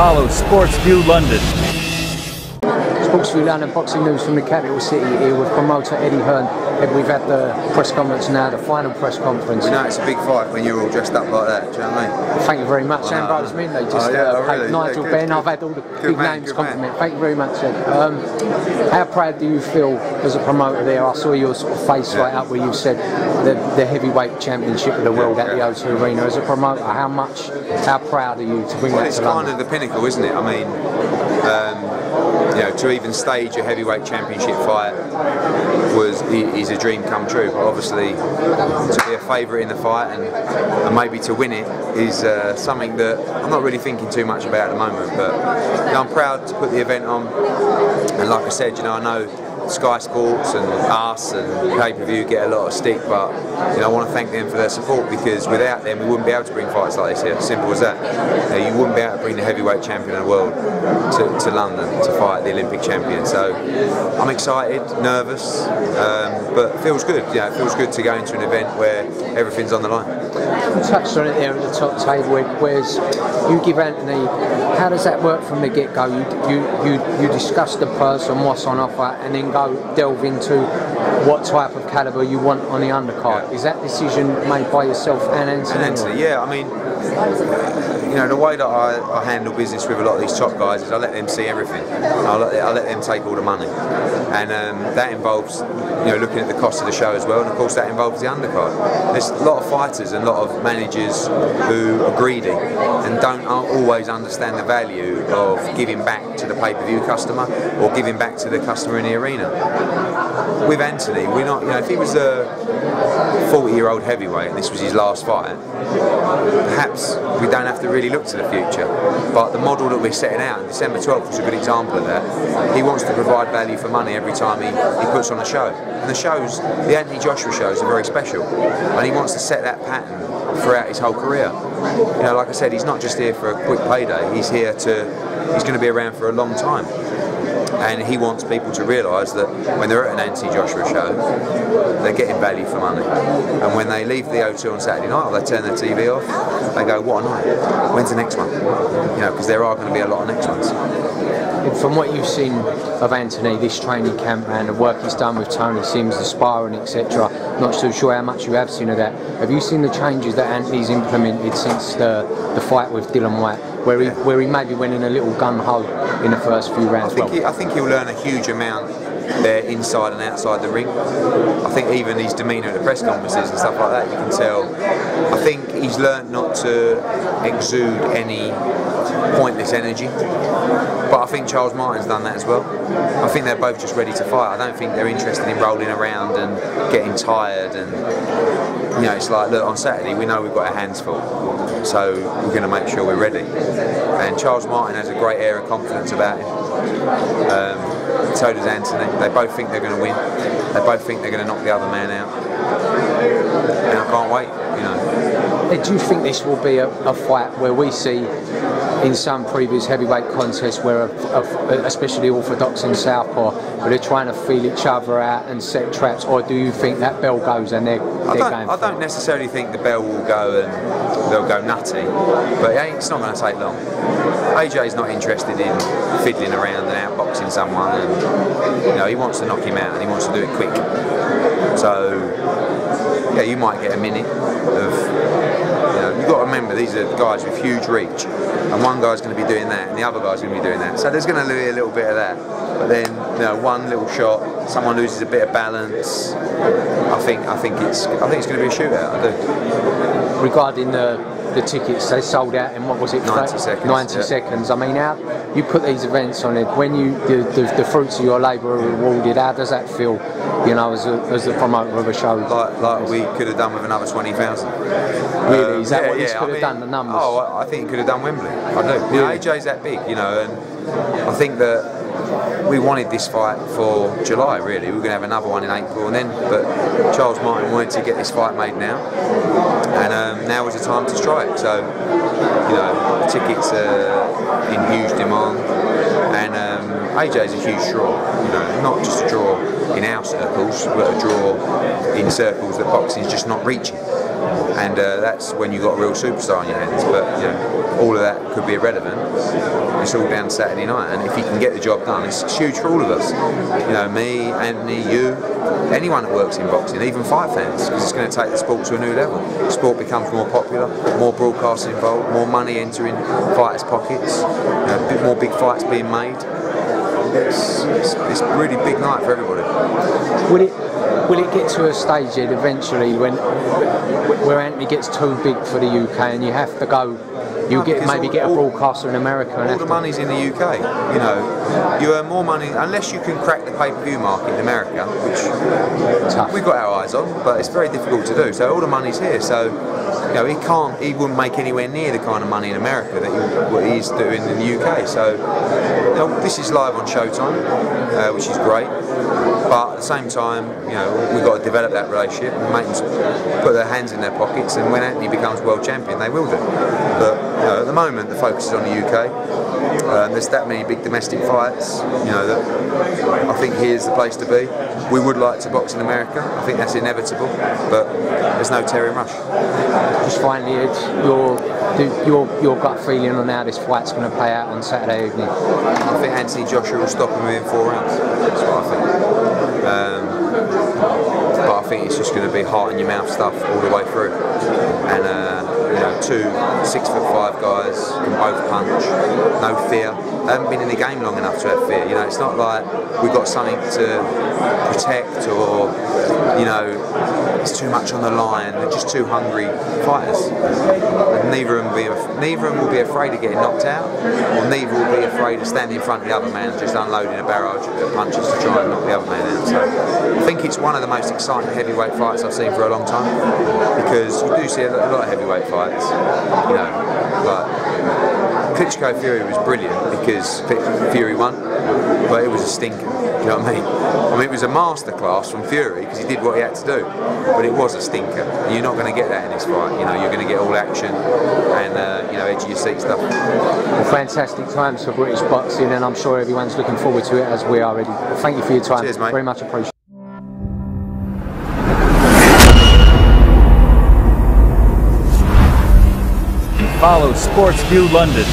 Follow Sportsview London. Sportsview London, boxing news from the capital city here with promoter Eddie Hearn. Ed, we've had the press conference now, the final press conference. We know it's a big fight when you're all dressed up like that, do you know what I mean? Thank you very much. Sam Brothers Min, they just paid Nigel Ben. I've had all the big names compliment. Thank you very much, Ed. How proud do you feel as a promoter there? I saw your sort of face right up where you said the heavyweight championship of the world at the O2 Arena. As a promoter, how proud are you to bring that to London? It's kind of the pinnacle, isn't it? I mean, you know, to even stage a heavyweight championship fight is a dream come true. But obviously, to be a favourite in the fight and maybe to win it is something that I'm not really thinking too much about at the moment. But you know, I'm proud to put the event on. And like I said, you know, I know Sky Sports and us and pay-per-view get a lot of stick, but you know, I want to thank them for their support, because without them we wouldn't be able to bring fights like this here. Simple as that. You know, you wouldn't be able to bring the heavyweight champion of the world to London to fight the Olympic champion. So I'm excited, nervous, but it feels good. You know, it feels good to go into an event where everything's on the line. You touched on it there at the top table, whereas you give Anthony, how does that work from the get-go? You discuss the person, what's on offer, and then go delve into what type of calibre you want on the undercard. Yeah. Is that decision made by yourself and Anthony? And Anthony, yeah. I mean, you know, the way that I handle business with a lot of these top guys is I let them see everything. I let them take all the money, and that involves, you know, looking at the cost of the show as well, and of course that involves the undercard. There's a lot of fighters and a lot of managers who are greedy and don't always understand the value of giving back to the pay-per-view customer or giving back to the customer in the arena. With Anthony, we're not, you know, if he was a 40-year-old heavyweight and this was his last fight, perhaps we don't have to really look to the future. But the model that we're setting out, and December 12th was a good example of that. He wants to provide value for money every time he puts on a show. And the shows, the Anthony Joshua shows, are very special. And he wants to set that pattern throughout his whole career. You know, like I said, he's not just here for a quick payday. He's going to be around for a long time. And he wants people to realise that when they're at an Anthony Joshua show, they're getting value for money. And when they leave the O2 on Saturday night, or they turn their TV off, they go, what a night, when's the next one? You know, because there are going to be a lot of next ones. From what you've seen of Anthony, this training camp and the work he's done with Tony Sims, the sparring, etc., not so sure how much you have seen of that. Have you seen the changes that Anthony's implemented since the fight with Dylan White, where he maybe went in a little gun-ho in the first few rounds? I think he'll learn a huge amount there inside and outside the ring. I think even his demeanour at the press conferences and stuff like that, you can tell. I think he's learned not to exude any pointless energy, but I think Charles Martin's done that as well. I think they're both just ready to fight. I don't think they're interested in rolling around and getting tired, and you know, it's like, look, on Saturday we know we've got our hands full, so we're going to make sure we're ready. And Charles Martin has a great air of confidence about him. So does Anthony. They both think they're going to win. They both think they're going to knock the other man out. And I can't wait, you know. Do you think this will be a fight where we see in some previous heavyweight contests where, especially orthodox and southpaw, where they're trying to feel each other out and set traps, or do you think that bell goes and they're going? I don't necessarily think the bell will go and they'll go nutty, but it's not going to take long. AJ's not interested in fiddling around and outboxing someone, and you know, he wants to knock him out and he wants to do it quick. So yeah, you might get a minute of. You've got to remember, these are guys with huge reach, and one guy's going to be doing that and the other guy's going to be doing that, so there's going to be a little bit of that. But then, you know, one little shot, someone loses a bit of balance. I think it's going to be a shootout. I do. Regarding the tickets, they sold out in, what was it, 90 seconds. 90 seconds. I mean, how you put these events on it, when the fruits of your labour are rewarded, how does that feel, you know, as the promoter of a show? Like we could have done with another 20,000. Really? Is that what this could have done, the numbers? Oh, I think it could have done Wembley. I do. You know, AJ's that big, you know, and I think that we wanted this fight for July, really. We were going to have another one in April, but Charles Martin wanted to get this fight made now, and now is the time to strike. So, you know, tickets are in huge demand, and AJ's a huge draw, you know, not just a draw in our circles, but a draw in circles that boxing's just not reaching. And that's when you've got a real superstar in your hands. But you know, all of that could be irrelevant. It's all down to Saturday night, and if he can get the job done, it's huge for all of us. You know, me, Anthony, you, anyone that works in boxing, even fight fans, because it's going to take the sport to a new level. The sport becomes more popular, more broadcasting involved, more money entering fighters' pockets, you know, a bit more big fights being made. It's a really big night for everybody. Will it get to a stage eventually where Anthony gets too big for the UK and you have to go? You maybe get a broadcaster in America. And all the money's in the UK. You know, you earn more money unless you can crack the pay-per-view market in America, which tough. We've got our eyes on, but it's very difficult to do. So all the money's here. So you know, he wouldn't make anywhere near the kind of money in America that what he's doing in the UK. So you know, this is live on Showtime, which is great. But at the same time, you know, we've got to develop that relationship and make them put their hands in their pockets. And when Anthony becomes world champion, they will do. But you know, at the moment, the focus is on the UK. There's that many big domestic fights, you know, that I think here's the place to be. We would like to box in America. I think that's inevitable, but there's no Terry Rush. Just finally, Ed, your gut feeling on how this fight's going to play out on Saturday evening? I think Anthony Joshua will stop him within 4 rounds. That's what I think. But I think it's just going to be heart in your mouth stuff all the way through. And you know, 2 6'5" guys can both punch, no fear. They haven't been in the game long enough to have fear. You know, it's not like we've got something to protect or, you know, it's too much on the line. They're just two hungry fighters. And neither of them will be afraid of getting knocked out, or neither will be afraid of standing in front of the other man and just unloading a barrage of punches to try and knock the other man out. So I think it's one of the most exciting heavyweight fights I've seen for a long time, because you do see a lot of heavyweight fights, you know, like Klitschko Fury was brilliant because Fury won, but it was a stinker. You know what I mean? I mean, it was a masterclass from Fury because he did what he had to do, but it was a stinker. And you're not going to get that in this fight. You know, you're going to get all action and you know, edge of your seat stuff. Well, fantastic times for British boxing, and I'm sure everyone's looking forward to it as we are ready. Thank you for your time. Cheers, mate. Very much appreciated. Follow Sportsview London.